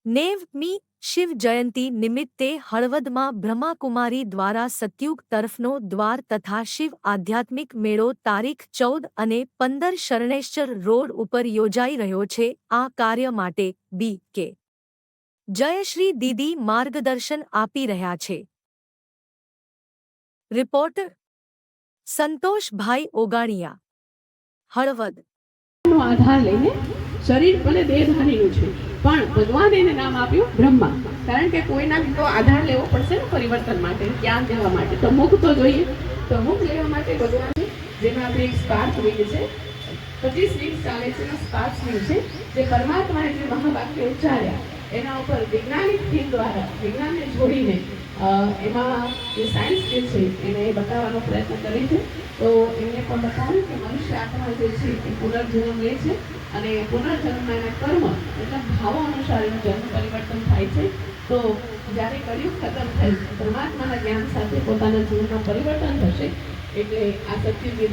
નેવમી શિવ જયંતી નિમિત્તે હળવદમાં બ્રહ્માકુમારી દ્વારા સતયુગ તરફનો દ્વાર તથા શિવ આધ્યાત્મિક મેળો તારીખ 14 અને 15 શરણેશ્વર રોડ ઉપર યોજાઈ રહ્યો છે। આ કાર્ય માટે બી.કે. જયશ્રી દીદી માર્ગદર્શન આપી રહ્યા છે। રિપોર્ટર સંતોષભાઈ ઓગાણિયા, હળવદ। આધાર લઈને શરીર ભલે દેહધારીનું છે પણ ભગવાન એને નામ આપ્યું બ્રહ્મા, કારણ કે કોઈના તો આધાર લેવો પડશે ને પરિવર્તન માટે, જ્ઞાન દેવા માટે તો મુખ તો જોઈએ। તો મુખ લેવા માટે ભગવાને જેમાં આપણે એક સ્પાર્ક વિંગ છે, 25 વિંગ ચાલે છે, સ્પાર્ક વિંગ છે જે પરમાત્માએ જે મહાવાક્ય ઉચ્ચાર્યા એના ઉપર વૈજ્ઞાનિક થીમ દ્વારા વિજ્ઞાનને જોડીને એમાં જે સાયન્સ જે છે એને બતાવવાનો પ્રયત્ન કરે છે। તો એમને પણ બતાવ્યું કે મનુષ્ય આત્મા જે છે એ પુનર્જન્મ લે છે અને પુનર્જન્મના એના કર્મ એટલે ભાવો અનુસાર એનું જન્મ પરિવર્તન થાય છે। તો જ્યારે કળિયુગ ખતમ થાય પરમાત્માના જ્ઞાન સાથે પોતાના જીવનમાં પરિવર્તન થશે એટલે આ સત્યુગ